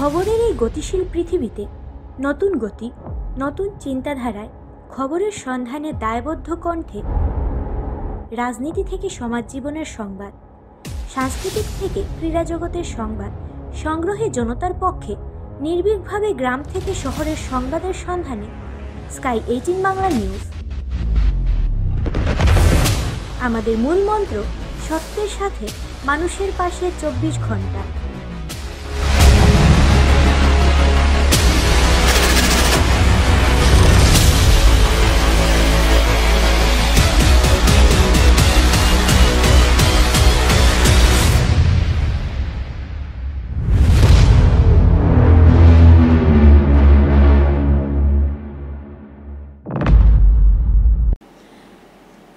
খবরের এই গতিশীল পৃথিবীতে নতুন গতি, নতুন চিন্তাধারায় খবরের সন্ধানে দায়বদ্ধ কণ্ঠে রাজনীতি থেকে সমাজ জীবনের সংবাদ, সাংস্কৃতিক থেকে ক্রীড়া জগতের সংবাদ সংগ্রহে জনতার পক্ষে নির্ভীকভাবে গ্রাম থেকে শহরের সংবাদের সন্ধানে স্কাই 18 বাংলা নিউজ। আমাদের মূল মন্ত্র সত্যের সাথে মানুষের পাশে 24 ঘন্টা।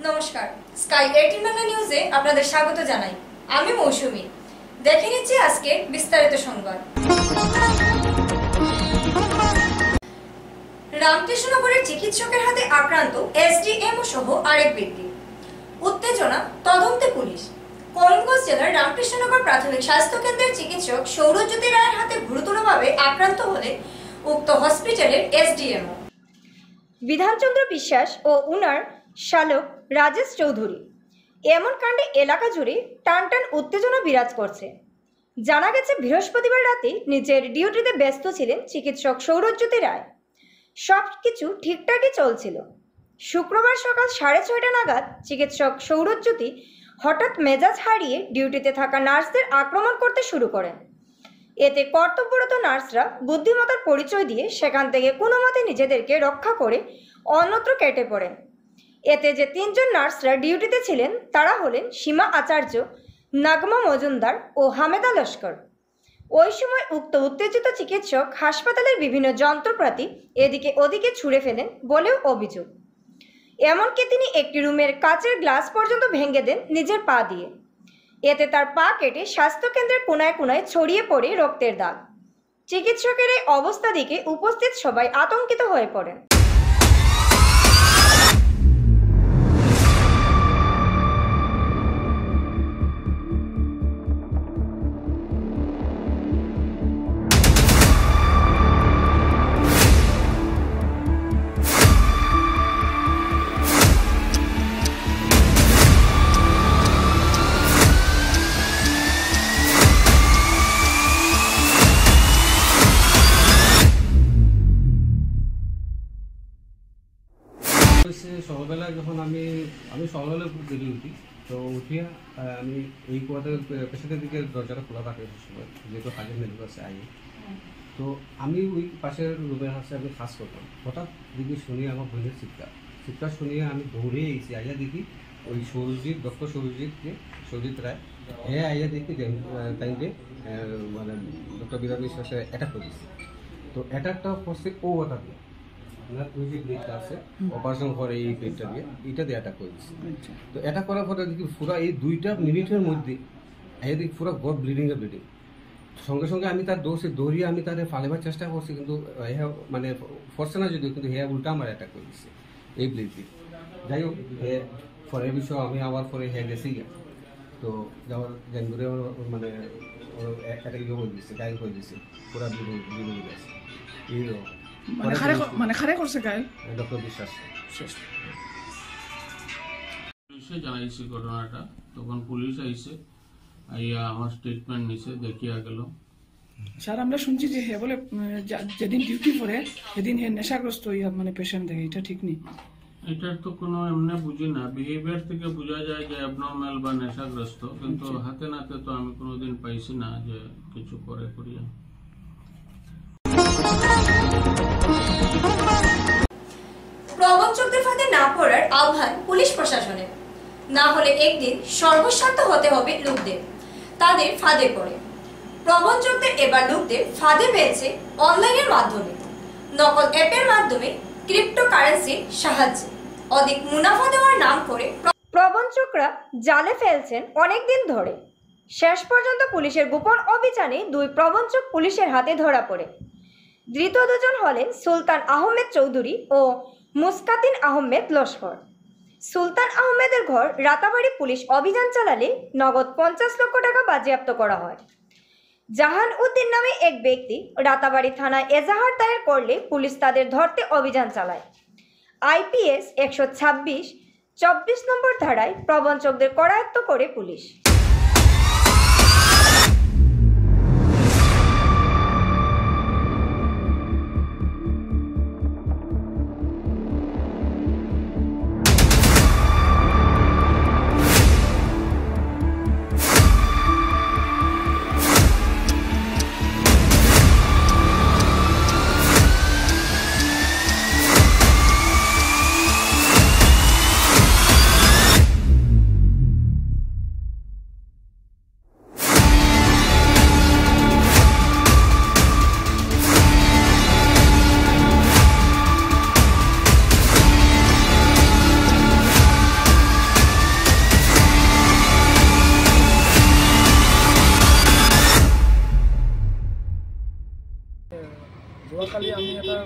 নমস্কার, স্কাই 18 বাংলা নিউজে আপনাদের স্বাগত জানাই। আমি মৌসুমী। দেখে নিচ্ছি আজকে বিস্তারিত সংবাদ। রামকৃষ্ণনগরের চিকিৎসকের হাতে আক্রান্ত এসডিএমও সহ আরেক ব্যক্তি। উত্তেজনা, তদন্তে পুলিশ। করিমগঞ্জ জেলার রামকৃষ্ণনগর প্রাথমিক স্বাস্থ্য কেন্দ্রের চিকিৎসক সৌরজ্যোতি রায়ের হাতে গুরুতরভাবে আক্রান্ত হলে উক্ত হসপিটালের এসডিএমও বিধানচন্দ্র বিশ্বাস ও উনার শালক রাজেশ চৌধুরী। এমন কাণ্ডে এলাকা জুড়ে টানটান উত্তেজনা বিরাজ করছে। জানা গেছে বৃহস্পতিবার রাতে নিজের ডিউটিতে ব্যস্ত ছিলেন চিকিৎসক সৌরজ্যোতি রায়। সব কিছু ঠিকঠাকই চলছিল। শুক্রবার সকাল 6:30 নাগাদ চিকিৎসক সৌরজ্যোতি হঠাৎ মেজাজ হারিয়ে ডিউটিতে থাকা নার্সদের আক্রমণ করতে শুরু করেন। এতে কর্তব্যরত নার্সরা বুদ্ধিমত্তার পরিচয় দিয়ে সেখান থেকে কোনো মতে নিজেদেরকে রক্ষা করে অন্যত্র কেটে পড়েন। এতে যে 3 জন নার্সরা ডিউটিতে ছিলেন তারা হলেন সীমা আচার্য, নাগমা মজুমদার ও হামেদা লস্কর। ওই সময় উক্ত উত্তেজিত চিকিৎসক হাসপাতালের বিভিন্ন যন্ত্রপাতি এদিকে ওদিকে ছুঁড়ে ফেলেন বলেও অভিযোগ। এমনকি তিনি একটি রুমের কাচের গ্লাস পর্যন্ত ভেঙে দেন নিজের পা দিয়ে। এতে তার পা কেটে স্বাস্থ্যকেন্দ্রের কোনায় কোনায় ছড়িয়ে পড়ে রক্তের দাগ। চিকিৎসকের এই অবস্থা দেখে উপস্থিত সবাই আতঙ্কিত হয়ে পড়েন। সকালবেলায় যখন আমি সকালবেলা বেরিয়ে উঠি, তো উঠিয়া আমি এই কুয়াতে পেছনের দিকে দরজাটা খোলা থাকে সময়, যেহেতু কাজের মেডিকেল আছে আই। তো আমি ওই পাশের রুমের হাসে আমি কাজ করতাম। হঠাৎ দেখি শুনি আমার বোনের চিৎকার শুনিয়ে আমি দৌড়ে এসেছি। আইয়া দেখি ওই ডক্টর সৌরজিৎ রায় আইয়া দেখি টাইমে মানে ডক্টর বিরাট বিশ্বাসে অ্যাটাক করেছি। তো অ্যাটাকটা করছে অ্যাটাক ওই যে ব্লেডটা আছে অপারেশন করে এই ব্লেডটা দিয়ে এইটা দিয়ে অ্যাটাক করেছি। তো অ্যাটাক করার পরে দেখি পুরো এই 2 মিনিটের মধ্যে দেখি পুরো গড ব্লিডিং। সঙ্গে সঙ্গে আমি তার দৌড়িয়ে আমি তাদের ফালেবার চেষ্টা করছি, কিন্তু মানে ফরছে না যদিও, কিন্তু উল্টা আমার অ্যাটাক করে দিচ্ছে এই ব্লেড দিয়ে। যাই হোক, পরের বিষয় আমি আবার পরে গেছি গিয়া। তো যাওয়ার জানগুড়ে মানে অ্যাটাক করে দিচ্ছে, গায়ে করে দিচ্ছে, পুরা ব্লিডিং গেছে। এইরকম মানে খারে করছে গায়ে ডক্টর বিশ্বাস পুলিশে জানাইছি ঘটনাটা। তখন পুলিশ আইসে, আইয়া আমার স্টেটমেন্ট নিছে, দেখিয়া গেল। স্যার, আমরা শুনছি যে হে বলে যেদিন ডিউটি করে সেদিন হে নেশাগ্রস্ত হইয়া মানে পেশেন্ট দেখে, এটা ঠিক নেই? এটার তো কোনো এমনি বুঝি না, বিহেভিয়ার থেকে বোঝা যায় যে অ্যাবনর্মাল বা নেশাগ্রস্ত, কিন্তু হাতে নাতে তো আমি কোনোদিন পাইছি না যে কিছু করে করিয়া। প্রবঞ্চকদের ফাঁদে না পড়ার আহ্বান পুলিশ প্রশাসনের। না হলে একদিন সর্বস্বার্থ হতে হবে লোকদের, তাদের ফাঁদে পড়ে। প্রবঞ্চকদের এবার লোকদের ফাঁদে পেয়েছে অনলাইনের মাধ্যমে, নকল অ্যাপের মাধ্যমে, ক্রিপ্টোকারেন্সির সাহায্যে অধিক মুনাফা দেওয়ার নাম করে প্রবঞ্চকরা জালে ফেলছেন অনেকদিন ধরে। শেষ পর্যন্ত পুলিশের গোপন অভিযানে 2 প্রবঞ্চক পুলিশের হাতে ধরা পড়ে। ধৃত 2 জন হলেন সুলতান আহমেদ চৌধুরী ও মুস্কাতিন আহমেদ লস্কর। সুলতান আহমেদের ঘর রাতাবাড়ি পুলিশ অভিযান চালালে নগদ 50 লক্ষ টাকা বাজেয়াপ্ত করা হয়। জাহান উদ্দিন নামে এক ব্যক্তি রাতাবাড়ি থানায় এজাহার দায়ের করলে পুলিশ তাদের ধরতে অভিযান চালায়। আইপিএস 126-24 নম্বর ধারায় প্রবঞ্চকদের করায়ত্ত করে পুলিশ। যোৱাকালি আমি এটা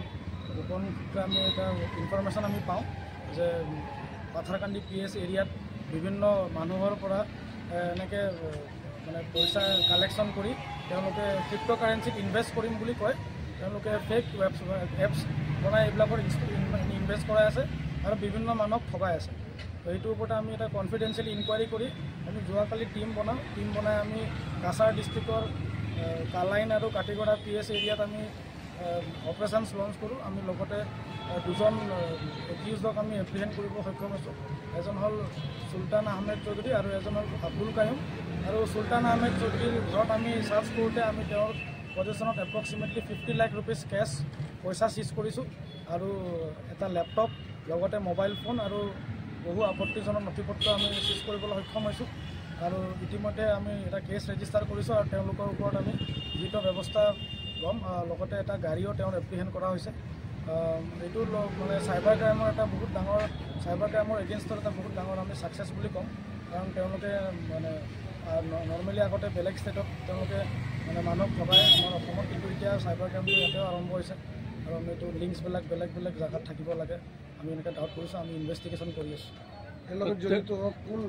গোপন সূত্ৰে আমি এটা ইনফৰমেশ্যন আমি পাওঁ যে পাথাৰকান্দি PS এৰিয়াত বিভিন্ন মানুহৰ পৰা এনেকৈ মানে পইচা কালেকশ্যন কৰি তেওঁলোকে ক্ৰিপ্ট'কাৰেঞ্চিত ইনভেষ্ট কৰিম বুলি কয়। তেওঁলোকে ফেক এপছ বনাই এইবিলাকৰ ইনভেষ্ট কৰাই আছে আৰু বিভিন্ন মানুহক ঠগাই আছে। তো এইটোৰ ওপৰত আমি এটা কনফিডেঞ্চিয়েল ইনকুৱাৰী কৰি আমি যোৱাকালি টিম বনাই আমি কাছাৰ ডিষ্ট্ৰিক্টৰ কালাইন আৰু কাটিগড়া PS এৰিয়াত আমি অপাৰেশ্যনছ লঞ্চ কৰোঁ। আমি লগতে দুজন একিউজক আমি এপ্ৰিহেণ্ড কৰিব সক্ষম হৈছোঁ। এজন হ'ল চুলতান আহমেদ চৌধুৰী আৰু এজন হ'ল আব্দুল কায়ুম। আৰু চুলতান আহমেদ চৌধুৰীৰ ঘৰত আমি চাৰ্চ কৰোঁতে আমি তেওঁৰ পজিশ্যনত এপ্ৰক্সিমেটলি 50 লাখ ৰুপিজ কেছ পইচা চিজ কৰিছোঁ আৰু এটা লেপটপ লগতে মোবাইল ফোন আৰু বহু আপত্তিজনক নথিপত্ৰ আমি চিজ কৰিবলৈ সক্ষম হৈছোঁ। আৰু ইতিমধ্যে আমি এটা কেছ ৰেজিষ্টাৰ কৰিছোঁ আৰু তেওঁলোকৰ ওপৰত আমি বিহিত ব্যৱস্থা ল'ম। লগতে এটা গাড়ীও তেওঁৰ এপ্ৰিহেণ্ড কৰা হৈছে। এইটো মানে চাইবাৰ ক্ৰাইমৰ এটা বহুত ডাঙৰ এগেইনষ্টত এটা বহুত ডাঙৰ আমি ছাকচেছ বুলি ক'ম। কাৰণ তেওঁলোকে মানে নৰ্মেলি আগতে বেলেগ ষ্টেটত তেওঁলোকে মানে মানুহক ঠগাই আমাৰ অসমত, কিন্তু এতিয়া চাইবাৰ ক্ৰাইমটো ইয়াতেও আৰম্ভ হৈছে আৰু আমি এইটো লিংকছবিলাক বেলেগ জেগাত থাকিব লাগে। আমি এনেকৈ ডাউট কৰিছোঁ, আমি ইনভেষ্টিগেশ্যন কৰি আছোঁ। তেওঁলোকৰ জড়িত কোন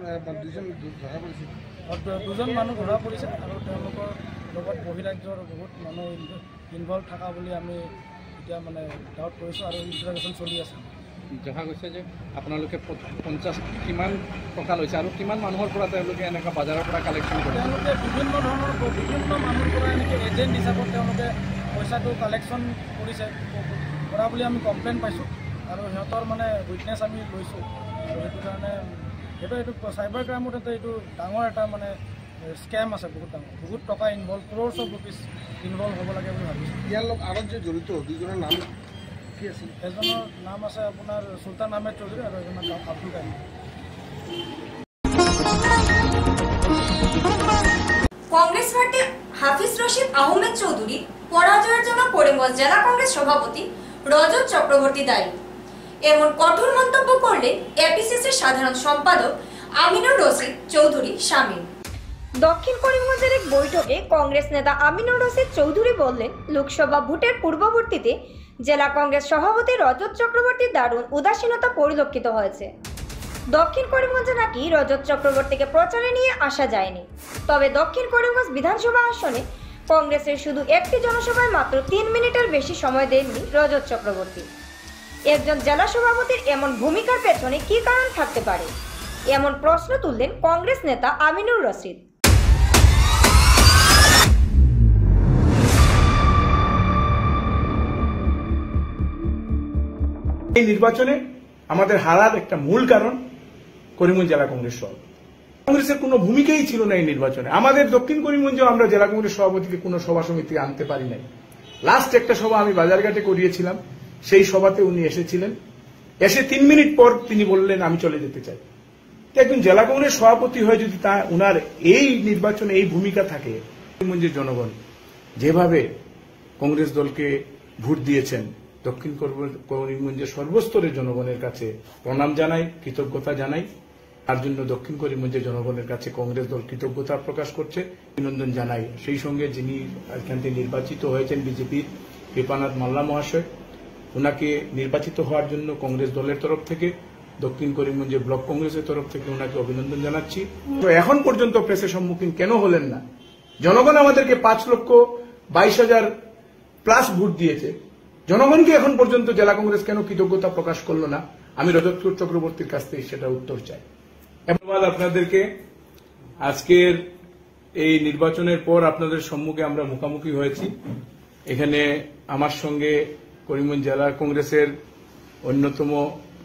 দুজন মানুহ ধৰা পৰিছে আৰু তেওঁলোকৰ লগত বহিৰাজ্যৰ বহুত মানুহ ইনভলভ থকা বুলি আমি এতিয়া মানে ডাউট কৰিছোঁ আৰু ইণ্টাৰভেশ্যন চলি আছে। দেখা গৈছে যে আপোনালোকে 50 কিমান টকা লৈছে আৰু কিমান মানুহৰ পৰা তেওঁলোকে এনেকুৱা বজাৰৰ পৰা কালেকশ্যন কৰে? তেওঁলোকে বিভিন্ন মানুহৰ পৰা এনেকৈ এজেণ্ট হিচাপত তেওঁলোকে পইচাটো কালেকশ্যন কৰা বুলি আমি কমপ্লেইন পাইছোঁ আৰু সিহঁতৰ মানে উইটনেছ আমি লৈছোঁ। আৰু সেইটো কাৰণে এইটো চাইবাৰ ক্ৰাইমত এইটো ডাঙৰ এটা মানে স্কেম আছে, বহুত টকা involve, crores of rupees involve হ'ব লাগে বুলি ভাবিছোঁ। ইয়াৰ লগত আৰু যে জড়িত দুজনৰ নাম কি আছিল? এজনৰ নাম আছে আপোনাৰ চুলতান আহমেদ চৌধুৰী আৰু এজনৰ নাম আব্দুল কায়ুম। কংগ্রেস প্রার্থী হাফিজ রশিদ আহমেদ চৌধুরী পরাজয়ের জন্য করিমগঞ্জ জেলা কংগ্রেস সভাপতি রজত চক্রবর্তী দায়ী, এমন কঠোর মন্তব্য করলেন এপিসিসির সাধারণ সম্পাদক আমিনুর রশিদ চৌধুরী শামীম। দক্ষিণ করিমগঞ্জের এক বৈঠকে কংগ্রেস নেতা আমিনুর রশিদ চৌধুরী বললেন, লোকসভা ভোটের পূর্ববর্তীতে জেলা কংগ্রেস সভাপতি রজত চক্রবর্তীর দারুণ উদাসীনতা পরিলক্ষিত হয়েছে। দক্ষিণ করিমগঞ্জে নাকি রজত চক্রবর্তীকে প্রচারে নিয়ে আসা যায়নি। তবে দক্ষিণ করিমগঞ্জ বিধানসভা আসনে কংগ্রেসের শুধু একটি জনসভায় মাত্র 3 মিনিটের বেশি সময় দেননি রজত চক্রবর্তী। একজন জেলা সভাপতির এমন ভূমিকার পেছনে কি কারণ থাকতে পারে, এমন প্রশ্ন তুললেন কংগ্রেস নেতা আমিনুর রশিদ। এই নির্বাচনে আমাদের হারার একটা মূল কারণ করিমগঞ্জ জেলা কংগ্রেস সভাপতি। কংগ্রেসের কোনো ভূমিকাই ছিল না এই নির্বাচনে। আমাদের দক্ষিণ করিমগঞ্জেও আমরা জেলা কংগ্রেস সভাপতিকে কোনো সভা সমিতি আনতে পারি নাই। লাস্ট একটা সভা আমি বাজারঘাটে করিয়েছিলাম, সেই সভাতে উনি এসেছিলেন। এসে 3 মিনিট পর তিনি বললেন আমি চলে যেতে চাই। একজন জেলা কংগ্রেস সভাপতি হয়ে যদি উনার এই নির্বাচনে এই ভূমিকা থাকে, করিমগঞ্জের জনগণ যেভাবে কংগ্রেস দলকে ভোট দিয়েছেন, দক্ষিণ করিমগঞ্জের সর্বস্তরের জনগণের কাছে প্রণাম জানাই, কৃতজ্ঞতা জানাই। তার জন্য দক্ষিণ করিমগঞ্জের জনগণের কাছে কংগ্রেস দল কৃতজ্ঞতা প্রকাশ করছে, অভিনন্দন জানাই। সেই সঙ্গে যিনি এখান থেকে নির্বাচিত হয়েছেন বিজেপির কৃপানাথ মাল্লা মহাশয়, ওনাকে নির্বাচিত হওয়ার জন্য কংগ্রেস দলের তরফ থেকে, দক্ষিণ করিমগঞ্জের ব্লক কংগ্রেসের তরফ থেকে ওনাকে অভিনন্দন জানাচ্ছি। তো এখন পর্যন্ত প্রেসের সম্মুখীন কেন হলেন না, জনগণ আমাদেরকে 5,22,000 প্লাস ভোট দিয়েছে। জনগণকে এখন পর্যন্ত জেলা কংগ্রেস কেন কৃতজ্ঞতা প্রকাশ করলো না? আমি রজত চক্রবর্তীর কাছ থেকে সেটা উত্তর চাই। ধন্যবাদ আপনাদেরকে। আজকের এই নির্বাচনের পর আপনাদের সম্মুখে আমরা মুখোমুখি হয়েছি। এখানে আমার সঙ্গে করিমগঞ্জ জেলা কংগ্রেসের অন্যতম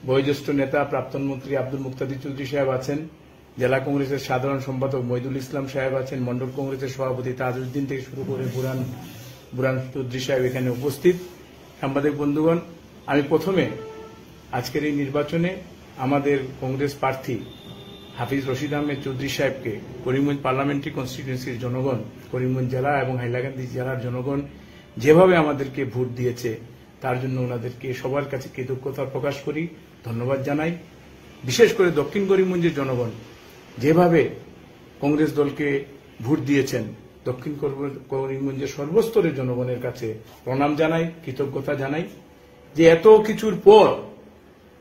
বয়োজ্যেষ্ঠ নেতা প্রাক্তন মন্ত্রী আব্দুল মুক্তাদির চৌধুরী সাহেব আছেন, জেলা কংগ্রেসের সাধারণ সম্পাদক মইদুল ইসলাম সাহেব আছেন, মন্ডল কংগ্রেসের সভাপতি তাজউদ্দিন থেকে শুরু করে বুরান চৌধুরী সাহেব এখানে উপস্থিত। সাংবাদিক বন্ধুগণ, আমি প্রথমে আজকের এই নির্বাচনে আমাদের কংগ্রেস প্রার্থী হাফিজ রশিদ আহমেদ চৌধুরী সাহেবকে করিমগঞ্জ পার্লামেন্টারি কনস্টিটিউয়েন্সির জনগণ, করিমগঞ্জ জেলা এবং হাইলাকান্দি জেলার জনগণ যেভাবে আমাদেরকে ভোট দিয়েছে তার জন্য ওনাদেরকে সবার কাছে কৃতজ্ঞতা প্রকাশ করি, ধন্যবাদ জানাই। বিশেষ করে দক্ষিণ করিমগঞ্জের জনগণ যেভাবে কংগ্রেস দলকে ভোট দিয়েছেন, দক্ষিণ করিমগঞ্জের সর্বস্তরের জনগণের কাছে প্রণাম জানাই, কৃতজ্ঞতা জানাই যে এত কিছুর পর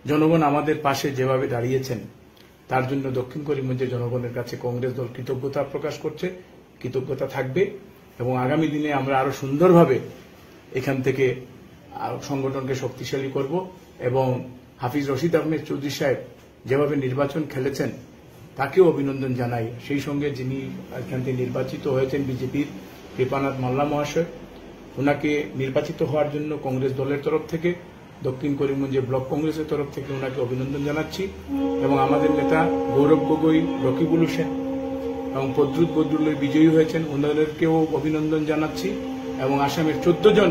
জনগণ আমাদের পাশে যেভাবে দাঁড়িয়েছেন তার জন্য দক্ষিণ করিমগঞ্জের জনগণের কাছে কংগ্রেস দল কৃতজ্ঞতা প্রকাশ করছে, কৃতজ্ঞতা থাকবে এবং আগামী দিনে আমরা আরো সুন্দরভাবে এখান থেকে সংগঠনকে শক্তিশালী করব এবং হাফিজ রশিদ আহমেদ চৌধুরী সাহেব যেভাবে নির্বাচন খেলেছেন তাকেও অভিনন্দন জানাই। সেই সঙ্গে যিনি এখান থেকে নির্বাচিত হয়েছেন বিজেপির কৃপানাথ মাল্লা মহাশয়, ওনাকে নির্বাচিত হওয়ার জন্য কংগ্রেস দলের তরফ থেকে, দক্ষিণ করিমগঞ্জের ব্লক কংগ্রেসের তরফ থেকে ওনাকে অভিনন্দন জানাচ্ছি এবং আমাদের নেতা গৌরব গগৈ, রকিবুল হোসেন এবং পদ্রুত বদরুল্লাহ বিজয়ী হয়েছেন, ওনাদেরকেও অভিনন্দন জানাচ্ছি এবং আসামের 14 জন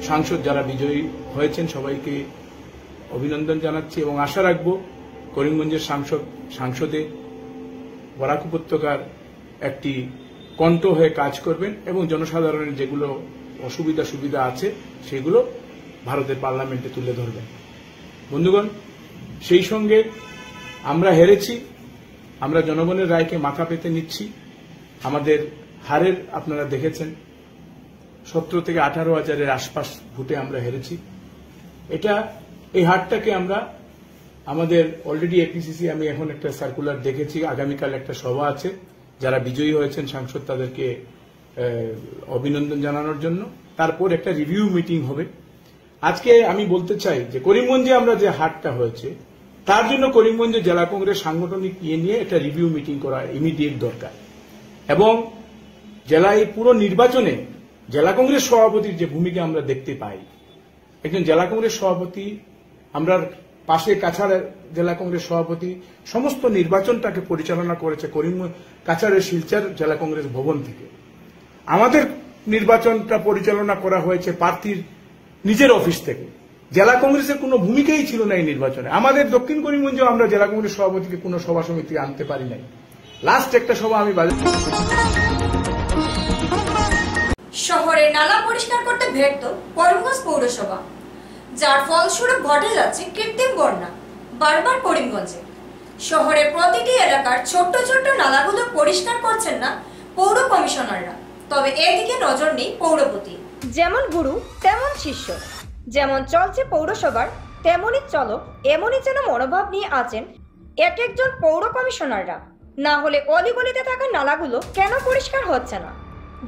সাংসদ যারা বিজয়ী হয়েছেন সবাইকে অভিনন্দন জানাচ্ছি এবং আশা রাখব করিমগঞ্জের সাংসদে বরাক উপত্যকার একটি কণ্ঠ হয়ে কাজ করবেন এবং জনসাধারণের যেগুলো অসুবিধা সুবিধা আছে সেগুলো ভারতের পার্লামেন্টে তুলে ধরবেন। বন্ধুগণ, সেই সঙ্গে আমরা হেরেছি, আমরা জনগণের রায়কে মাথা পেতে নিচ্ছি। আমাদের হারের আপনারা দেখেছেন, 17 থেকে 18,000-এর আশপাশ ভোটে আমরা হেরেছি। এই হারটাকে আমরা আমাদের অলরেডি এপিসিসি, আমি এখন একটা সার্কুলার দেখেছি, আগামীকাল একটা সভা আছে, যারা বিজয়ী হয়েছেন সাংসদ তাদেরকে অভিনন্দন জানানোর জন্য, তারপর একটা রিভিউ মিটিং হবে। আজকে আমি বলতে চাই যে করিমগঞ্জে আমরা যে হারটা হয়েছে তার জন্য করিমগঞ্জে জেলা কংগ্রেস সাংগঠনিক নিয়ে একটা রিভিউ মিটিং করা ইমিডিয়েট দরকার এবং জেলায় পুরো নির্বাচনে জেলা কংগ্রেস সভাপতির যে ভূমিকা আমরা দেখতে পাই, একজন জেলা কংগ্রেস সভাপতি, আমরা পাশে কাছাড় জেলা কংগ্রেস সভাপতি সমস্ত নির্বাচনটাকে পরিচালনা করেছে কাছাড়ের শিলচর জেলা কংগ্রেস ভবন থেকে। আমাদের নির্বাচনটা পরিচালনা করা হয়েছে প্রার্থীর নিজের অফিস থেকে। জেলা কংগ্রেসের কোনো ভূমিকাই ছিল না এই নির্বাচনে। আমাদের দক্ষিণ করিমগঞ্জেও আমরা জেলা কংগ্রেস সভাপতিকে কোনো সভা সমিতি আনতে পারি নাই। লাস্ট একটা সভা আমি শহরের নালা পরিষ্কার করতে ব্যর্থ করিমগঞ্জ পৌরসভা, যার ফলস্বরূপ ঘটে যাচ্ছে কৃত্রিম বন্যা বারবার করিমগঞ্জে। শহরের প্রতিটি এলাকার ছোট্ট ছোট্ট নালাগুলো পরিষ্কার করছেন না পৌর কমিশনাররা, তবে এদিকে নজর নেই পৌরপতি। যেমন গুরু তেমন শিষ্য, যেমন চলছে পৌরসভার তেমনই চলক, এমনই যেন মনোভাব নিয়ে আছেন এক একজন পৌর কমিশনাররা। না হলে অলিগলিতে থাকা নালাগুলো কেন পরিষ্কার হচ্ছে না,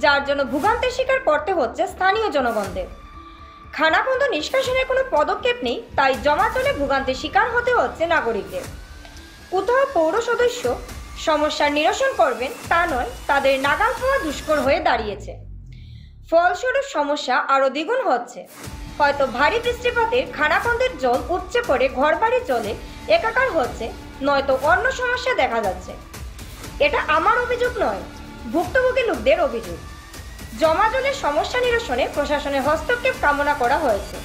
যার জন্য ভোগান্তির শিকার করতে হচ্ছে স্থানীয় জনগণদের। খানাখন্দ নিষ্কাশনের কোনো পদক্ষেপ নেই, তাই জমা জলে ভোগান্তির শিকার হতে হচ্ছে নাগরিকদের। কোথাও পৌর সদস্য সমস্যার নিরসন করবেন তা নয়, তাদের নাগাল হওয়া দুষ্কর হয়ে দাঁড়িয়েছে। ফলস্বরূপ সমস্যা আরও দ্বিগুণ হচ্ছে। হয়তো ভারী বৃষ্টিপাতের খানাখন্দের জল উপচে পড়ে ঘরবাড়ির জলে একাকার হচ্ছে, নয়তো অন্য সমস্যা দেখা যাচ্ছে। এটা আমার অভিযোগ নয়, ভুক্তভোগী লোকদের অভিযোগ। জমা জলের সমস্যা নিরসনে প্রশাসনের হস্তক্ষেপ কামনা করা হয়েছে।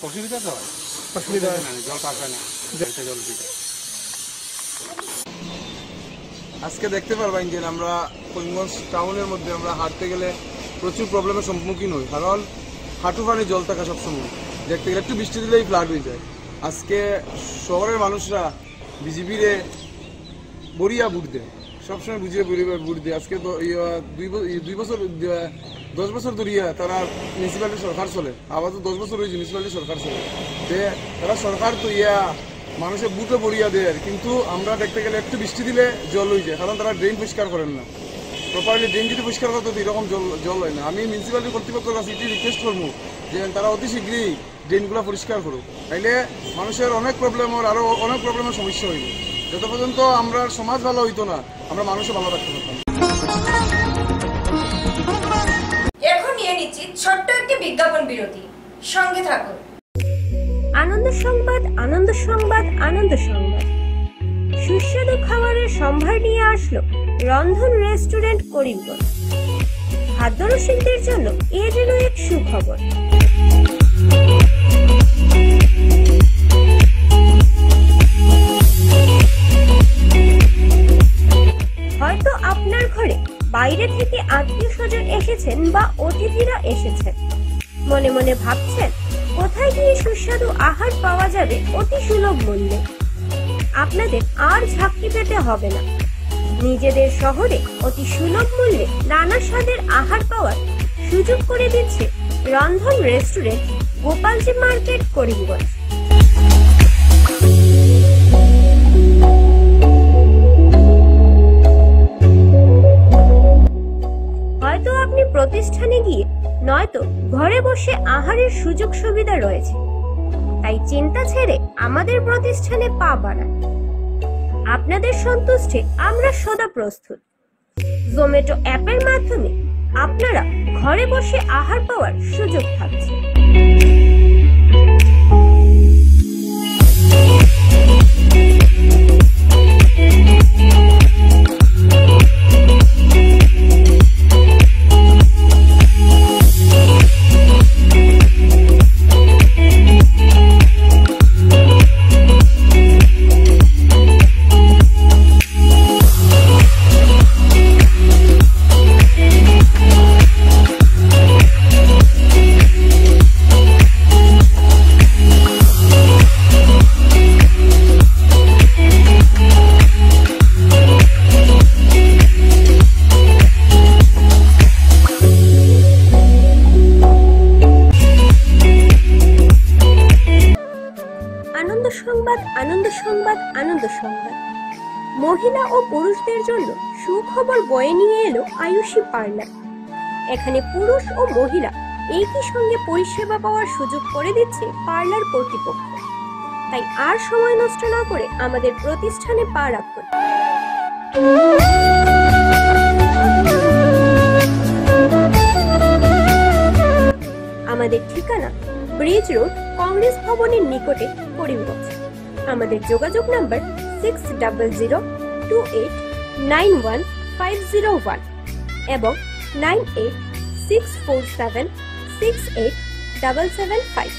অসুবিধা তো অসুবিধা জল পাবে না জল দিতে। আজকে দেখতে পারবেন যে আমরা করিমগঞ্জ টাউনের মধ্যে আমরা হাঁটতে গেলে প্রচুর প্রবলেমের সম্মুখীন হই, কারণ হাঁটু পানি জল থাকা সবসময়, দেখতে গেলে একটু বৃষ্টি দিলেই ফ্লাড হয়ে যায়। আজকে শহরের মানুষরা বিজেপিরে বড়িয়া ভোট দেয়, সবসময় বুঝিয়ে ভোট দেয়। আজকে 10 বছর ধরিয়া তারা মিউনিসিপ্যালিটি সরকার চলে, আবার তো 10 বছর হয়েছে মিউনিসিপ্যালিটি সরকার চলে, যে তারা সরকার তো মানুষের বুটে বড়িয়া দেয়, কিন্তু আমরা দেখতে গেলে একটু বৃষ্টি দিলে জল হয়ে যায়, কারণ তারা ড্রেন পরিষ্কার করেন না প্রপারলি। ড্রেন যদি পরিষ্কার করতো তো এরকম জল হয় না। আমি মিউনিসিপ্যালিটি কর্তৃপক্ষের কাছে এটি রিকোয়েস্ট করবো যে তারা অতি শীঘ্রই ড্রেনগুলো পরিষ্কার করুক, তাইলে মানুষের অনেক প্রবলেমের আরও অনেক প্রবলেমের সমস্যা হইব। যত পর্যন্ত আমরা সমাজ ভালো হইতো না, আমরা মানুষও ভালো রাখতে পারতাম। এখন নিয়ে নিচ্ছি ছোট্ট একটি বিজ্ঞাপন বিরতি, সঙ্গে থাকুন। আনন্দ সংবাদ, আনন্দ সংবাদ, আনন্দ সংবাদ। সুস্বাদু খাবারের সম্ভার নিয়ে আসলো রন্ধন রেস্টুরেন্ট করিমগঞ্জ। খাদ্য রসিকদের জন্য এ যেন এক সুখবর। হয়তো আপনার ঘরে বাইরে থেকে আত্মীয় স্বজন এসেছেন বা অতিথিরা এসেছেন, মনে মনে ভাবছেন কোথায় গিয়ে সুস্বাদু আহার পাওয়া যাবে অতি সুলভ মূল্যে। আপনাদের আর ঝাঁকি পেতে হবে না, নিজেদের শহরে অতি সুলভ মূল্যে নানা স্বাদের আহার পাওয়ার সুযোগ করে দিচ্ছে রন্ধন রেস্টুরেন্ট, গোপালজি মার্কেট, করিমগঞ্জ। হয়তো আপনি প্রতিষ্ঠানে গিয়ে নয়তো ঘরে বসে আহারের সুযোগ সুবিধা রয়েছে, তাই চিন্তা ছেড়ে আমাদের প্রতিষ্ঠানে পা বাড়ান। আপনাদের সন্তুষ্টে আমরা সদা প্রস্তুত। জোম্যাটো অ্যাপের মাধ্যমে আপনারা ঘরে বসে আহার পাওয়ার সুযোগ থাকছে। আনন্দ সংবাদ, আনন্দ সংবাদ। মহিলা ও পুরুষদের জন্য সুখবর বয়ে নিয়ে এলো আয়ুষী পার্লার। এখানে পুরুষ ও মহিলা একই সঙ্গে পরিষেবা পাওয়ার সুযোগ করে দিচ্ছে পার্লার কর্তৃপক্ষ। তাই আর সময় নষ্ট না করে আমাদের প্রতিষ্ঠানে পা রাখুন। আমাদের ঠিকানা ব্রিজ রোড, কংগ্রেস ভবনের নিকটে, করিমগঞ্জ। আমাদের যোগাযোগ নাম্বার 6028289151 এবং 9864768775।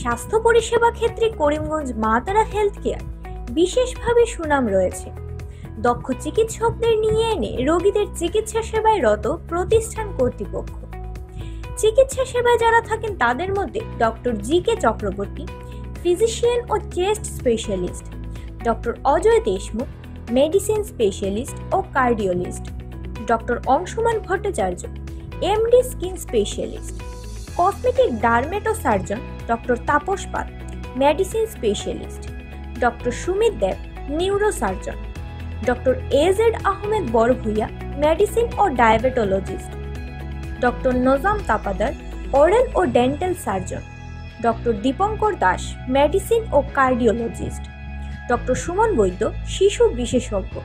স্বাস্থ্য পরিষেবা ক্ষেত্রে করিমগঞ্জ মা তারা হেলথ কেয়ার বিশেষভাবে সুনাম রয়েছে। দক্ষ চিকিৎসকদের নিয়ে এনে রোগীদের চিকিৎসা সেবায় রত প্রতিষ্ঠান কর্তৃপক্ষ। চিকিৎসা সেবায় যারা থাকেন তাদের মধ্যে ডক্টর জি.কে. চক্রবর্তী, ফিজিশিয়ান ও chest specialist, doctor Ajay Deshmukh, medicine specialist ও cardiologist, doctor Anshuman Bhattacharya, MD skin specialist, cosmetic dermato surgeon doctor Tapas Pal, medicine specialist, doctor Sumit Deb, neurosurgeon, doctor A Z Ahmed Barbhuiya, medicine ও diabetologist, doctor Nazam Tapadar, oral ও dental surgeon, doctor Dipankar Das, medicine ও cardiologist, doctor Suman Baidya, শিশু বিশেষজ্ঞ,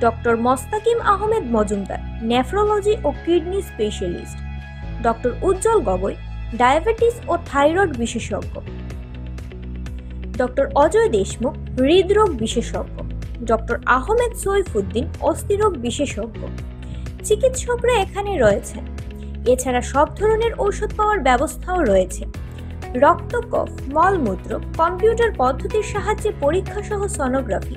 doctor Mostakim Ahmed Majumdar, nephrology ও kidney specialist, doctor উজ্জ্বল Gogoi, diabetes ও thyroid বিশেষজ্ঞ, doctor Ajay Deshmukh, হৃদরোগ বিশেষজ্ঞ, doctor Ahmed Saifuddin, অস্থিরোগ বিশেষজ্ঞ। চিকিৎসকরা এখানে রয়েছেন। এছাড়া সব ধরনের ঔষধ পাওয়ার ব্যবস্থাও রয়েছে। রক্ত, কফ, মলমূত্র, কম্পিউটার পদ্ধতির সাহায্যে পরীক্ষা সহ sonography,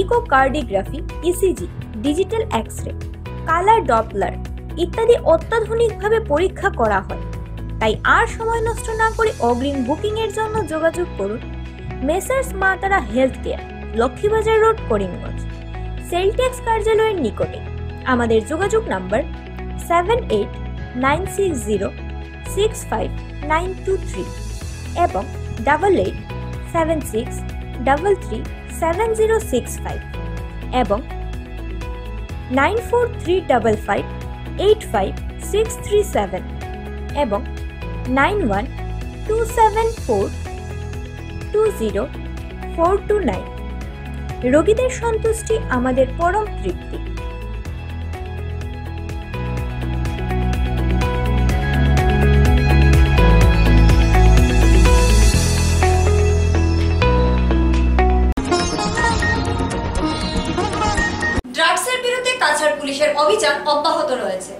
echocardiography, ECG, digital X-ray, colour Doppler ইত্যাদি অত্যাধুনিকভাবে পরীক্ষা করা হয়। তাই আর সময় নষ্ট না করে অগ্রিম বুকিং এর জন্য যোগাযোগ করুন মেসার্স মা তারা health care, Laxmibazar road, Karimganj, sell tax কার্যালয়ের নিকটে। আমাদের যোগাযোগ নাম্বার 7896065923 এবং 8876337065 এবং 9435585637 এবং 9127420429। রোগীদের সন্তুষ্টি আমাদের পরম তৃপ্তি। ড্রাগসের বিরুদ্ধে কাছাড় পুলিশের অভিযান অব্যাহত রয়েছে।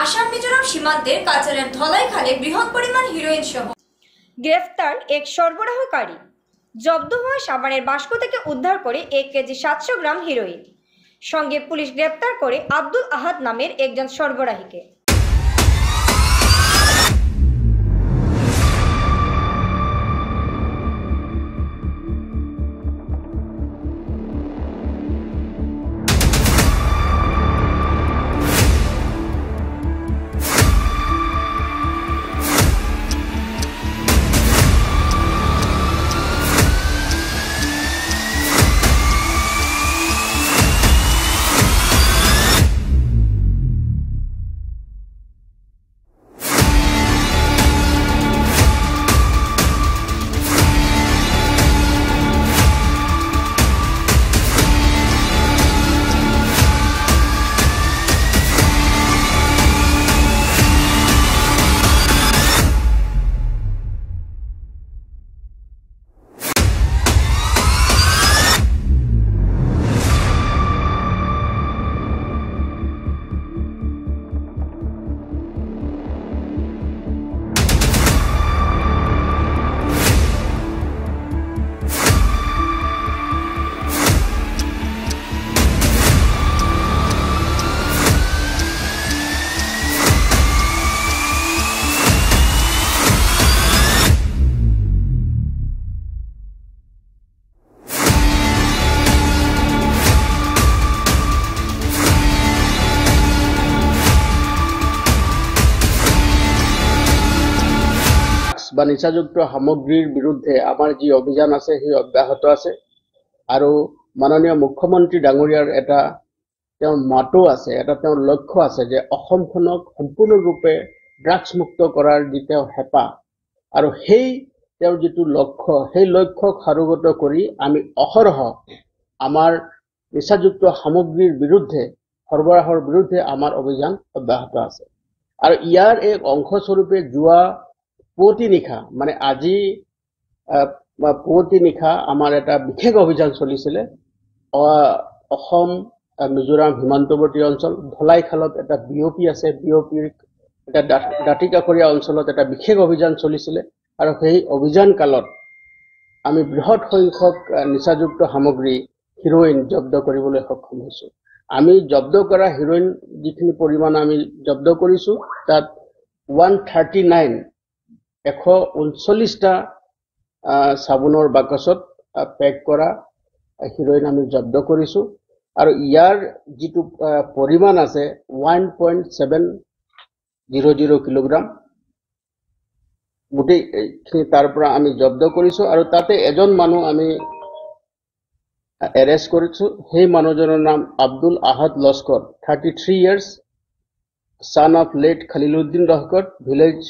আসাম মিজোরাম সীমান্তের কাছাড়ের ধলাইখালে বৃহৎ পরিমাণ হিরোইন সহ গ্রেফতার এক সরবরাহকারী। জব্দ হওয়া সাবানের বাস্ক থেকে উদ্ধার করে 1 কেজি 700 গ্রাম হিরোইন। সঙ্গে পুলিশ গ্রেফতার করে আব্দুল আহাদ নামের একজন সরবরাহীকে। বা নিচাযুক্ত সামগ্ৰীৰ বিৰুদ্ধে আমাৰ যি অভিযান আছে সেই অব্যাহত আছে আৰু মাননীয় মুখ্যমন্ত্ৰী ডাঙৰীয়াৰ এটা তেওঁৰ মাতো আছে, এটা তেওঁৰ লক্ষ্য আছে যে অসমখনক সম্পূৰ্ণৰূপে ড্ৰাগছ মুক্ত কৰাৰ যি তেওঁ হেঁপাহ আৰু সেই তেওঁৰ যিটো লক্ষ্য সেই লক্ষ্যক সাৰোগত কৰি আমি অহৰহ আমাৰ নিচাযুক্ত সামগ্ৰীৰ বিৰুদ্ধে সৰবৰাহৰ বিৰুদ্ধে আমাৰ অভিযান অব্যাহত আছে। আৰু ইয়াৰ এক অংশস্বৰূপে যোৱা পুৱতি নিশা মানে আজি পুৱতি নিশা আমাৰ এটা বিশেষ অভিযান চলিছিলে অসম মিজোৰাম সীমান্তৱৰ্তী অঞ্চল ধলাইখালত এটা বিঅপি আছে, বিঅপিৰ এটা দাঁতিকাষৰীয়া অঞ্চলত এটা বিশেষ অভিযান চলিছিলে আৰু সেই অভিযান কালত আমি বৃহৎ সংখ্যক নিচাযুক্ত সামগ্ৰী হিৰোইন জব্দ কৰিবলৈ সক্ষম হৈছো। আমি জব্দ কৰা হিৰোইন যিখিনি পৰিমাণ আমি জব্দ কৰিছো তাত 139 139টা চাবোনৰ বাকচত পেক কৰা হিৰোইন আমি জব্দ কৰিছোঁ আৰু ইয়াৰ যিটো পৰিমাণ আছে 1.700 কিলোগ্ৰাম গোটেইখিনি তাৰ পৰা আমি জব্দ কৰিছোঁ আৰু তাতে এজন মানুহ আমি এৰেষ্ট কৰিছোঁ। সেই মানুহজনৰ নাম আব্দুল আহাদ Laskar, 33 years, son of late Khaliluddin Rohkot, village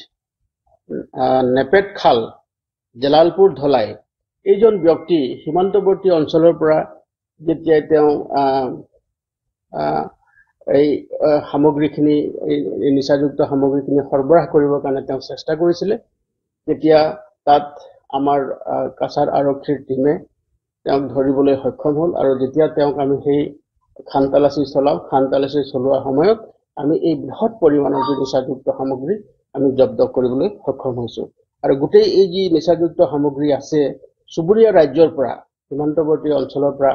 নেপেট খাল, জলালপুৰ ধলাই। এইজন ব্যক্তি সীমান্তৱৰ্তী অঞ্চলৰ পৰা যেতিয়া তেওঁ এই সামগ্ৰীখিনি নিচাযুক্ত সামগ্ৰীখিনি সৰবৰাহ কৰিবৰ কাৰণে তেওঁ চেষ্টা কৰিছিলে, তেতিয়া তাত আমাৰ কাছাৰ আৰক্ষীৰ টীমে তেওঁক ধৰিবলৈ সক্ষম হ'ল আৰু যেতিয়া তেওঁক আমি সেই খানতালাচী চলোৱা সময়ত আমি এই বৃহৎ পৰিমাণৰ যি নিচাযুক্ত সামগ্ৰী আমি জব্দ কৰিবলৈ সক্ষম হৈছোঁ। আৰু গোটেই এই যি নিচাযুক্ত সামগ্ৰী আছে চুবুৰীয়া ৰাজ্যৰ পৰা, সীমান্তৱৰ্তী অঞ্চলৰ পৰা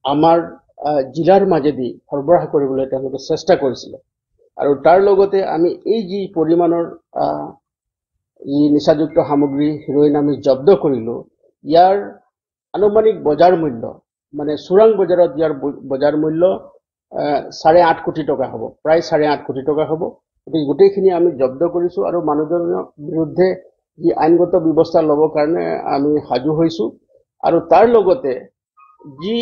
আমাৰ জিলাৰ মাজেদি সৰবৰাহ কৰিবলৈ তেওঁলোকে চেষ্টা কৰিছিলে আৰু তাৰ লগতে আমি এই যি পৰিমাণৰ যি নিচাযুক্ত সামগ্ৰী হিৰোইন আমি জব্দ কৰিলোঁ, ইয়াৰ আনুমানিক বজাৰ মূল্য মানে চোৰাং বজাৰত ইয়াৰ বজাৰ মূল্য 8.5 কোটি টকা হ'ব, প্ৰায় 8.5 কোটি টকা হ'ব। গতিকে গোটেইখিনি আমি জব্দ কৰিছোঁ আৰু মানুহজনৰ বিৰুদ্ধে যি আইনগত ব্যৱস্থা ল'বৰ কাৰণে আমি সাজু হৈছোঁ আৰু তাৰ লগতে যি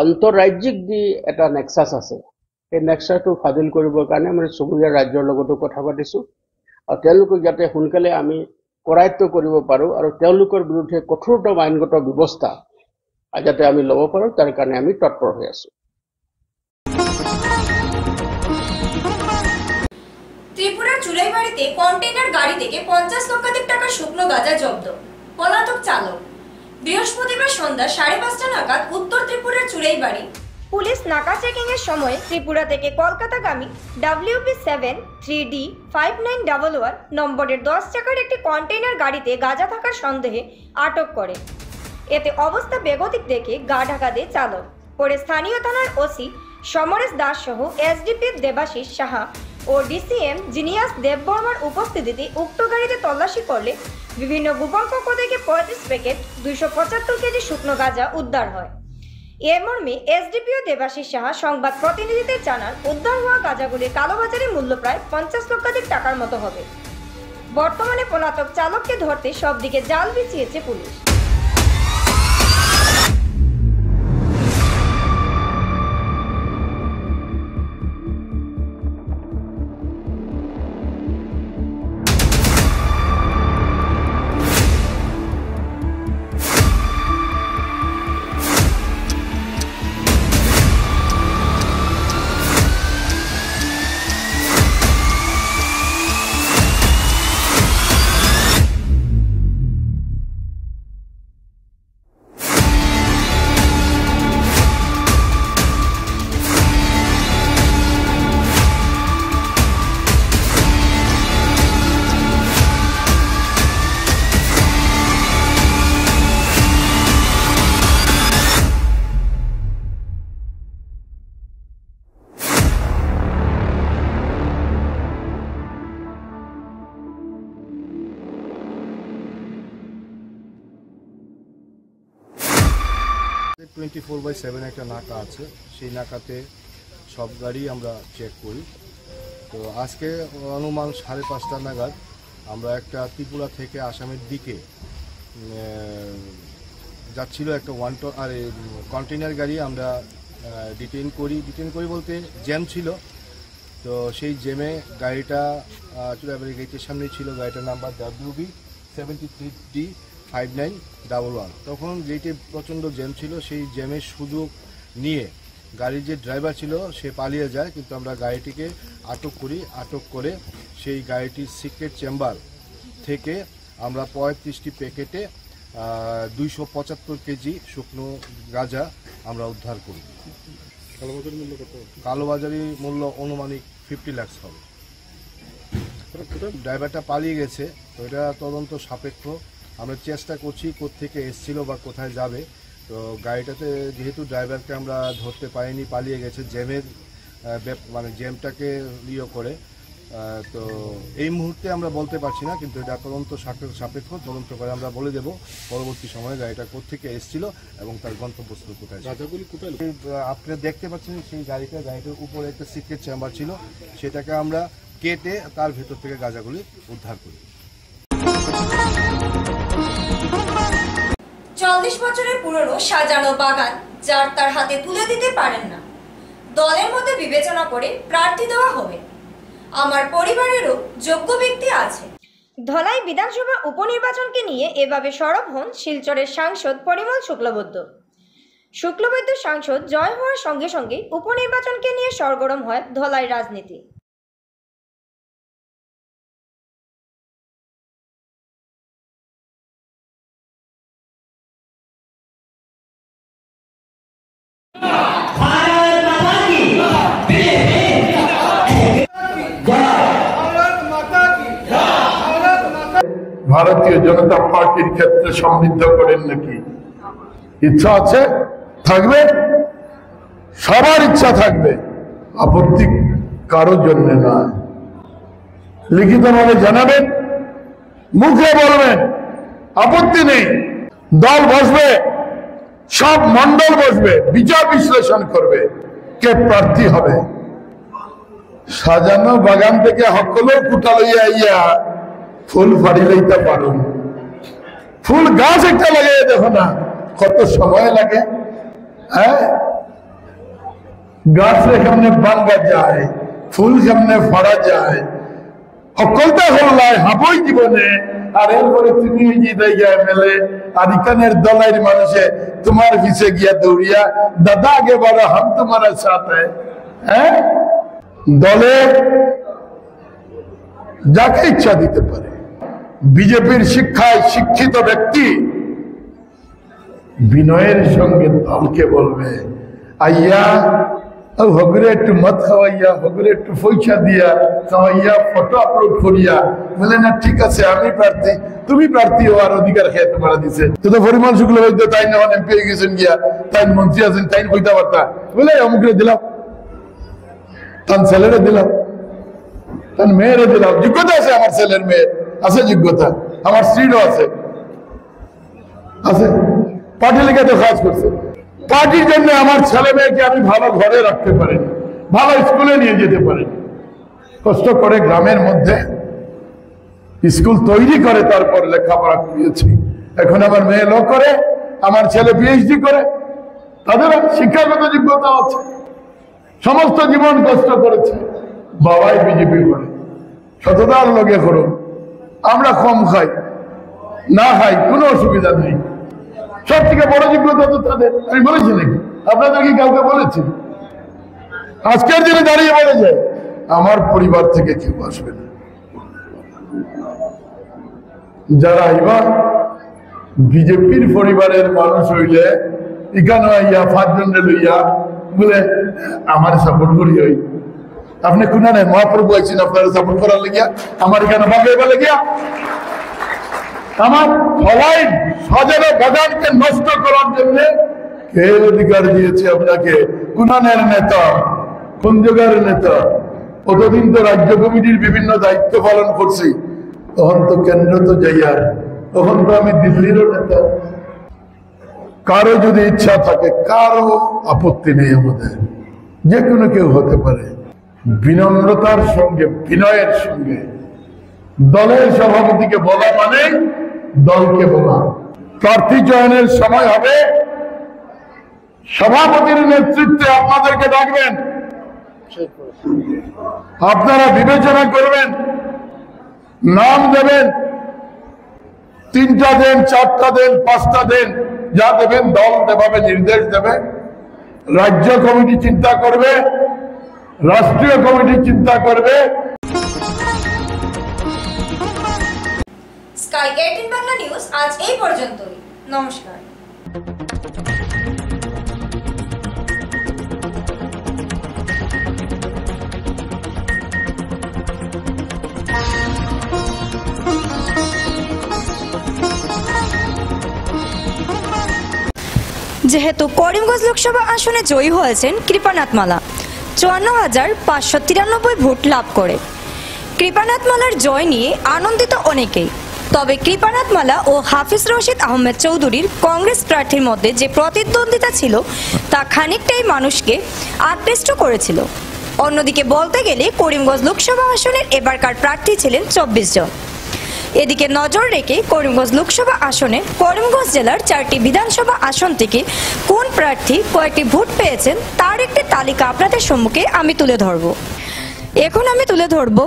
আন্তঃৰাজ্যিক যি এটা নেক্সাছ আছে, সেই নেক্সাছটো ফাদিল কৰিবৰ কাৰণে আমি চুবুৰীয়া ৰাজ্যৰ লগতো কথা পাতিছোঁ আৰু তেওঁলোকক যাতে সোনকালে আমি কৰায়ত্ব কৰিব পাৰোঁ আৰু তেওঁলোকৰ বিৰুদ্ধে কঠোৰতম আইনগত ব্যৱস্থা যাতে আমি ল'ব পাৰোঁ তাৰ কাৰণে আমি তৎপৰ হৈ আছোঁ। ত্রিপুরার চুলাইবাড়িতে কন্টেইনার গাড়ি থেকে 50 লক্ষাধিক টাকার শুকনো গাঁজা জব্দ, পলাতক চালক। বৃহস্পতিবার সন্ধ্যা 5:30 নাগাদ উত্তর ত্রিপুরার চুলাইবাড়ি পুলিশ নাকা চেকিং এর সময় ত্রিপুরা থেকে কলকাতাগামী WP7 3D 5911 নম্বরের 10 চাকার একটি কন্টেইনার গাড়িতে গাঁজা থাকার সন্দেহে আটক করে। এতে অবস্থা বেগতিক দেখে গা ঢাকা দেয় চালক। পরে স্থানীয় থানার ওসি সমরেশ দাস সহ এসডিপি দেবাশিস সাহা ও ডিসিএম জিনিয়াস দেববর্মার উপস্থিতিতে উক্ত গাড়িতে তল্লাশি করলে বিভিন্ন গোপন কক্ষ থেকে 35 প্যাকেট 275 কেজি শুকনো গাঁজা উদ্ধার হয়। এ মর্মে এসডিপিও দেবাশিস সাহা সংবাদ প্রতিনিধিদের জানান, উদ্ধার হওয়া গাঁজাগুলির কালোবাজারে মূল্য প্রায় 50 লক্ষাধিক টাকার মতো হবে। বর্তমানে পলাতক চালককে ধরতে সব দিকে জাল বিছিয়েছে পুলিশ।24/7 একটা নাকা আছে, সেই নাকাতে সব গাড়ি আমরা চেক করি। তো আজকে অনুমান 5:30 নাগাদ আমরা একটা ত্রিপুরা থেকে আসামের দিকে যাচ্ছিল একটা কন্টেইনার গাড়ি আমরা ডিটেইন করি বলতে জ্যাম ছিল। তো সেই জ্যামে গাড়িটা চুরাবাড়ি গেটের সামনে ছিল, গাড়িটার নাম্বার WB73D 5911। তখন গেটে প্রচণ্ড জ্যাম ছিল, সেই জ্যামের সুযোগ নিয়ে গাড়ির যে ড্রাইভার ছিল সে পালিয়ে যায়, কিন্তু আমরা গাড়িটিকে আটক করে সেই গাড়িটির সিক্রেট চেম্বার থেকে আমরা 35টি প্যাকেটে 275 কেজি শুকনো গাঁজা আমরা উদ্ধার করি। কালোবাজারি মূল্য অনুমানিক 50 লাখ হবে। ড্রাইভারটা পালিয়ে গেছে, তো এটা তদন্ত সাপেক্ষ। আমরা চেষ্টা করছি কোত্থেকে এসেছিল বা কোথায় যাবে। তো গাড়িটাতে যেহেতু ড্রাইভারকে আমরা ধরতে পারিনি, পালিয়ে গেছে জ্যামের জ্যামটাকে করে, তো এই মুহূর্তে আমরা বলতে পারছি না, কিন্তু এটা তদন্ত সাপেক্ষ, তদন্ত করে আমরা বলে দেব পরবর্তী সময়ে গাড়িটা কোথেকে এসেছিল এবং তার গন্তব্যস্থল কোথায়। আপনি দেখতে পাচ্ছেন সেই গাড়িটার উপরে একটা সিক্রেট চেম্বার ছিল, সেটাকে আমরা কেটে তার ভেতর থেকে গাঁজাগুলি উদ্ধার করি। 40 বছরের পুরনো সাজানো বাগান যার তার হাতে তুলে দিতে পারেন না, দলের মধ্যে বিবেচনা করে প্রার্থী দেওয়া হবে। আমার পরিবারেরও যোগ্য ব্যক্তি আছে। ধলাই বিধানসভা উপনির্বাচনকে নিয়ে এভাবে সরব হন শিলচরের সাংসদ পরিমল শুক্লবৈদ্য সাংসদ জয় হওয়ার সঙ্গে সঙ্গে উপনির্বাচনকে নিয়ে সরগরম হয় ধলাই রাজনীতি। ভারতীয় জনতা পার্টির ক্ষেত্রে সমৃদ্ধ করেন নাকি? ইচ্ছা আছে, থাকবে, সবার ইচ্ছা থাকবে, আপত্তি কারোর জন্য নয়। লিখিতভাবে জানাবেন, মুখে বলবেন, আপত্তি নেই। দল বসবে, সব মন্ডল বসবে, বিচার বিশ্লেষণ করবে কে প্রার্থী হবে। সাজানো বাগান থেকে হকলো কুটা লইয়া আইয়া ফুল ফাড়ি লইতে পারুন। ফুল গাছ একটা লাগাই দেখো না কত সময় লাগে। হ্যাঁ, গাছে কেমনে বাঙ্গা যায়, ফুল কেমনে ফাড়া যায়, সকলটা হল্লায় হাবই জীবনে। আর এরপরে তুমি মেলে আর এখানের দলের মানুষে তোমার পিছে গিয়া দৌড়িয়া দাদা আগে বাড়া হাম তোমার সাথে। হ্যাঁ, দলে যাকে ইচ্ছা দিতে পারে। বিজেপির শিক্ষায় শিক্ষিত ব্যক্তি বিনয়ের সঙ্গে দলকে বলবে, আইয়া হগরে একটু মত খাওয়াইয়া, হগরে একটু পয়সা দিয়া খাওয়াইয়া, ফটো আপলোড করিয়া বলে না ঠিক আছে আমি প্রার্থী, তুমি প্রার্থী হওয়ার অধিকার খেয়ে তোমার দিছে। তো পরিমল শুক্লবৈদ্য তাই না এমপি হয়ে গেছেন গিয়া, তাই মন্ত্রী আছেন, তাই কইতা বার্তা বলে অমুকরে দিলাম, তার ছেলেরে দিলাম, তার মেয়েরে দিলাম। যোগ্যতা আছে আমার ছেলের মেয়ের, আছে যোগ্যতা, আমার স্ত্রীরও আছে, পার্টি লেগে তো কাজ করছে। পার্টির জন্য আমার ছেলে মেয়েকে আমি ভালো ঘরে রাখতে পারি, ভালো স্কুলে নিয়ে যেতে পারি, কষ্ট করে গ্রামের মধ্যে স্কুল তৈরি করে তারপর লেখাপড়া করিয়েছি। এখন আমার মেয়ে ল করে, আমার ছেলে পিএইচডি করে, তাদের শিক্ষাগত যোগ্যতা আছে, সমস্ত জীবন কষ্ট করেছে। বাবাই বিজেপি করে, সততার লগে করুন। আমরা কম খাই না খাই কোনো অসুবিধা নেই, সব থেকে বড় যোগ্যতা তো তাদের। আমি বলেছি নাকি আপনাদের কি কাউকে বলেছি? আজকের দিনে দাঁড়িয়ে বলে যায় আমার পরিবার থেকে কেউ আসবে না। যারা এবার বিজেপির পরিবারের মানুষ হইলে এখানে আইয়া 5 জনের লইয়া বলে আমার সাপোর্ট করি হই। আপনি কোনা নেই মহাপ্রভু আইছেন আপনারা সাপোর্ট করার লাগিয়া, আমার এখানে বাবা লাগিয়া আমার সবাই সাজানো বাগানকে নষ্ট করার জন্য কে অধিকার দিয়েছে আপনাকে? কুনানের নেতা, কোন জায়গার নেতা? কতদিন তো রাজ্য কমিটির বিভিন্ন দায়িত্ব পালন করছি, তখন তো কেন্দ্র তো যাইয়ার, তখন তো আমি দিল্লিরও নেতা। কারো যদি ইচ্ছা থাকে, কারো আপত্তি নেই আমাদের, যে কোনো কেউ হতে পারে। বিনম্রতার সঙ্গে, বিনয়ের সঙ্গে দলের সভাপতিকে বলা মানে দলকে বলা। প্রার্থী চয়নের সময় হবে, সভাপতির নেতৃত্বে আপনাদেরকে ডাকবেন, আপনারা বিবেচনা করবেন, নাম দেবেন, 3টা দেন, 4টা দেন, 5টা দেন, যা দেবেন দল যেভাবে নির্দেশ দেবে। রাজ্য কমিটি চিন্তা করবে, রাষ্ট্রীয় কমিটি চিন্তা করবে। স্কাই 18 বাংলা নিউজ আজ এই পর্যন্তই। নমস্কার। যেহেতু করিমগঞ্জ লোকসভা আসনে জয়ী হয়েছেন কৃপানাথ মালা 54,593 ভোট লাভ করে, কৃপানাথ মালার জয় নিয়ে আনন্দিত অনেকেই। তবে কৃপানাথ মালা ও হাফিজ রশিদ আহমেদ চৌধুরীর কংগ্রেস প্রার্থীর মধ্যে যে প্রতিদ্বন্দ্বিতা ছিল তা খানিকটাই মানুষকে আকৃষ্ট করেছিল। অন্যদিকে বলতে গেলে করিমগঞ্জ লোকসভা আসনের এবারকার প্রার্থী ছিলেন 24 জন। এদিকে নজর রেখে করিমগঞ্জ লোকসভা আসনে করিমগঞ্জ জেলার 4টি বিধানসভা আসন থেকে কোন প্রার্থী কয়েকটি ভোট পেয়েছেন তার একটি তালিকা আপনাদের সম্মুখে আমি তুলে ধরব। এখন আমি তুলে ধরব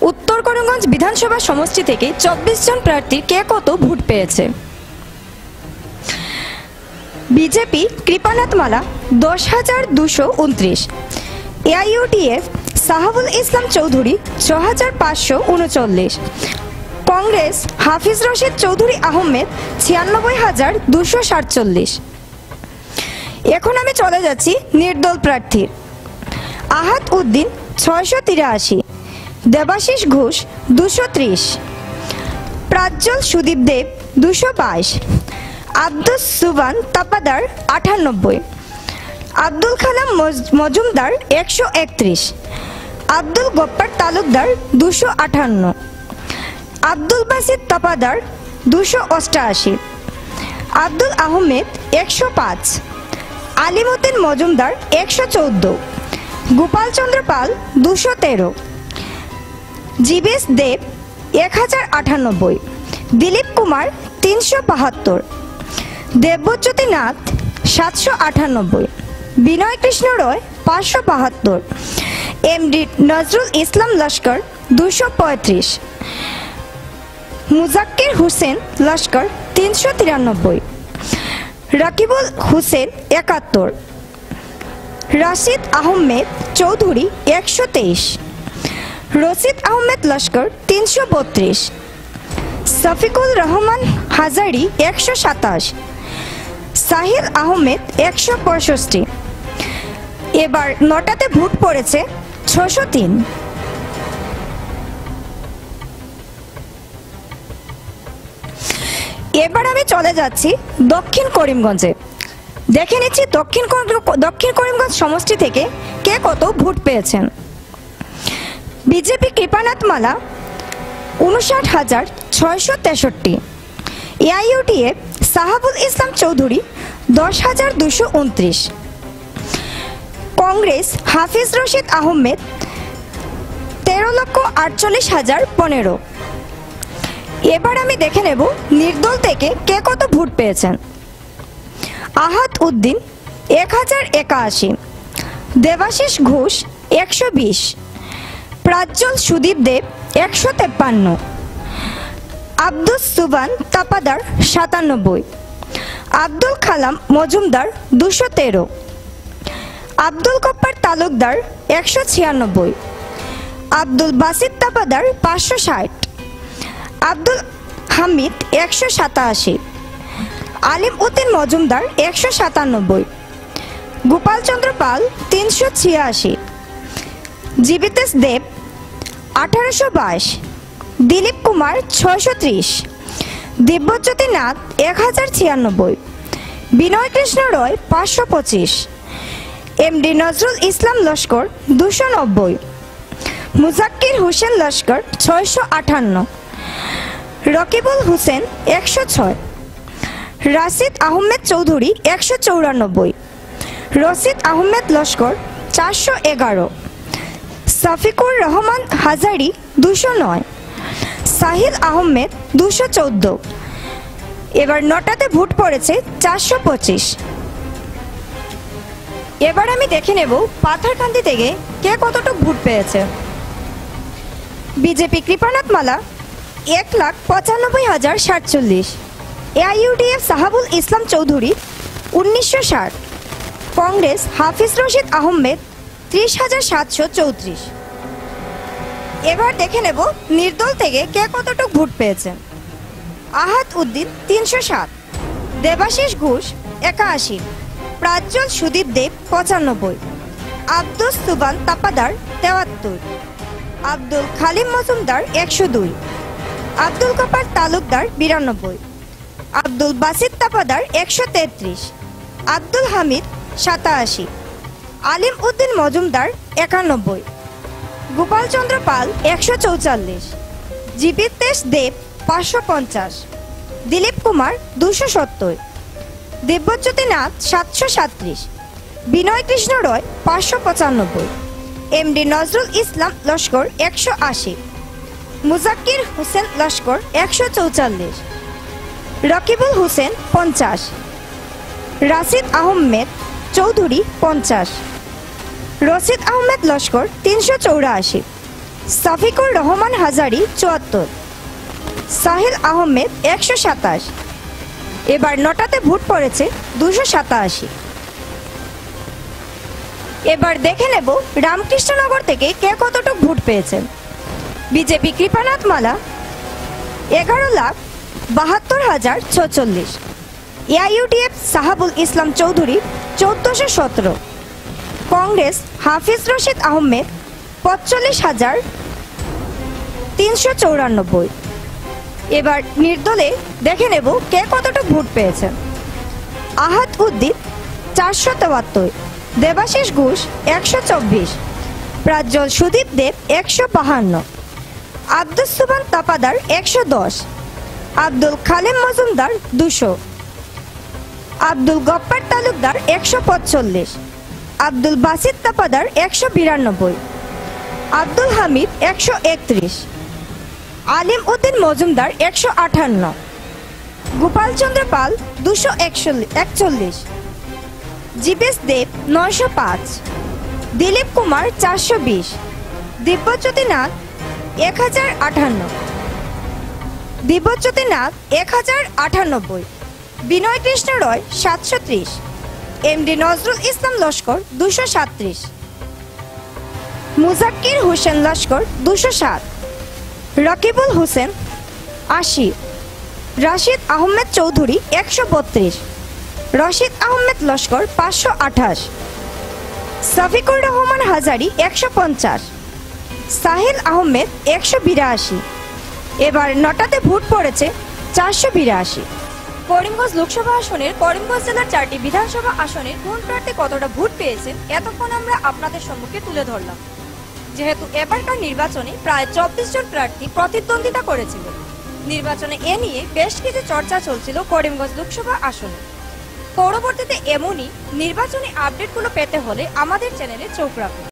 উত্তর করিমগঞ্জ বিধানসভা সমষ্টি থেকে 24 জন প্রার্থী কে কত ভোট পেয়েছে। বিজেপি কৃপানাথ মালা 10,229, এআইইউডিএফ সাহাবুল ইসলাম চৌধুরী 6,539, কংগ্রেস হাফিজ রশিদ চৌধুরী আহমেদ 96,247। এখন আমি চলে যাচ্ছি নির্দল প্রার্থীর। আহাত উদ্দিন 683, দেবাশিস ঘোষ 230, প্রাজ্জ্বল সুদীপ দেব 222, আব্দুস সুবান তাপাদার 98, আব্দুল কালাম মজুমদার 131, আব্দুল গপ্পার তালুকদার 258, আব্দুল বাসিত তাপাদার 288, আব্দুল আহমেদ 105, আলিমউদ্দিন মজুমদার 114, গোপাল চন্দ্র পাল 213, জীবেশ দেব 1098, দিলীপ কুমার 372, দেবজ্যোতি নাথ 798, বিনয় কৃষ্ণ রয় 572, এমডি নজরুল ইসলাম লস্কর 235, মুজাক্কির হোসেন লস্কর 393, রাকিবুল হোসেন 71, রাশিদ আহমেদ চৌধুরী 123, রশিদ আহমেদ লস্কর 332, শফিকুল রহমান হাজারি 127, সাহিল আহমেদ 165। এবার নটাতে ভোট পড়েছে 603। এবার আমি চলে যাচ্ছি দক্ষিণ করিমগঞ্জে। দেখে নিচ্ছি দক্ষিণ করিমগঞ্জ সমষ্টি থেকে কে কত ভোট পেয়েছেন। বিজেপি কৃপানাথ মালা 59,663, এআইইউডিএফ সাহাবুল ইসলাম চৌধুরী 10,229, কংগ্রেস হাফিজ রশিদ আহমেদ 13,48,015। এবার আমি দেখে নেব নির্দল থেকে কে কত ভোট পেয়েছেন। আহাত উদ্দিন 1081, দেবাশিস ঘোষ 120, প্রাজ্জ্বল সুদীপ দেব 153, আব্দুস সুবান তাপাদার 97, আব্দুল কালাম মজুমদার 213, আব্দুল গপ্পার তালুকদার 196, আব্দুল বাসিত তাপাদার 560, আব্দুল হামিদ 187, আলিম উদ্দিন মজুমদার 197, গোপাল চন্দ্র পাল 386, জীবিতেশ দেব 1822, দিলীপ কুমার 630, দিব্যজ্যোতি নাথ 1096, বিনয় কৃষ্ণ রয় 525, এমডি নজরুল ইসলাম লস্কর 290, মুজাক্কির হোসেন লস্কর 658, রকিবুল হোসেন 106, রাশিদ আহমেদ চৌধুরী 194, রশিদ আহমেদ লস্কর 411, শফিকুর রহমান হাজারি 209, সাহিল আহমেদ 214। এবার নটাতে ভোট পড়েছে 425। এবার আমি দেখে নেব পাথারকান্দি থেকে কে কতটুকু ভোট পেয়েছে। বিজেপি কৃপানাথ মালা 1,95,047, এআইইউডিএফ সাহাবুল ইসলাম চৌধুরী 1960, কংগ্রেস হাফিজ রশিদ আহমেদ 30,734। এবার দেখে নেব নির্দল থেকে কে কতটুকু ভোট পেয়েছেন। আহাত উদ্দিন 307, দেবাশিস ঘোষ 81, প্রাজ্জ্বল সুদীপ দেব 95, আব্দুস সুবান তাপাদার 73, আব্দুল খালিম মজুমদার 102, আব্দুল গপ্পার তালুকদার 92, আব্দুল বাসিত তাপাদার 133, আব্দুল হামিদ 87, আলিম উদ্দিন মজুমদার 91, গোপালচন্দ্র পাল 144, জীবিতেশ দেব 550, দিলীপ কুমার 270, দিব্যজ্যোতি নাথ 737, বিনয় কৃষ্ণ রয় 595, এমডি নজরুল ইসলাম লস্কর 180, মুজাক্কির হোসেন লস্কর 144, রকিবুল হোসেন 50, রাশিদ আহমেদ চৌধুরী 50, রশিদ আহমেদ লস্কর 384, সাফিকুর রহমান হাজারি 74, সাহিল আহমেদ 127। এবার নটাতে ভোট পড়েছে 287। এবার দেখে নেব রামকৃষ্ণনগর থেকে কে কতটুকু ভোট পেয়েছেন। বিজেপি কৃপানাথ মালা 11,72,046, এআইইউডিএফ সাহাবুল ইসলাম চৌধুরী 1417, কংগ্রেস হাফিজ রশিদ আহমেদ 45,394। এবার নির্দলে দেখে নেব কে কতটা ভোট পেয়েছেন। আহাদ উদ্দিন 473, দেবাশিস ঘোষ 124, প্রাজ্জ্বল সুদীপ দেব 152, আব্দুস সুবহান তাপাদার 110, আব্দুল খালেম মজুমদার 200, আব্দুল গপ্পার তালুকদার 145, আব্দুল বাসিত তাপাদার 192, আব্দুল হামিদ 131, আলিম উদ্দিন মজুমদার 158, গোপালচন্দ্র পাল 241, জীবেশ দেব 905, দিলীপ কুমার 420, দিব্যজ্যোতি নাথ 1058, দিব্যজ্যোতি নাথ 1098, বিনয় কৃষ্ণ রয় 730, এমডি নজরুল ইসলাম লস্কর 237, মুজাক্কির হোসেন লস্কর 207, রকিবুল হোসেন 80, রাশিদ আহমেদ চৌধুরী 132, রশিদ আহমেদ লস্কর 528, সাফিকুর রহমান হাজারি 150, সাহিল আহমেদ 182। এবার নটাতে ভোট পড়েছে 482। করিমগঞ্জ লোকসভা আসনের করিমগঞ্জ জেলার 4টি বিধানসভা আসনের কোন প্রার্থী কতটা ভোট পেয়েছেন এতক্ষণ আমরা আপনাদের সম্মুখে তুলে ধরলাম। যেহেতু এবারকার নির্বাচনে প্রায় 24 জন প্রার্থী প্রতিদ্বন্দ্বিতা করেছিল, নির্বাচনে এ নিয়ে বেশ কিছু চর্চা চলছিল করিমগঞ্জ লোকসভা আসনে। পরবর্তীতে এমনই নির্বাচনী আপডেটগুলো পেতে হলে আমাদের চ্যানেলে চোখ রাখুন।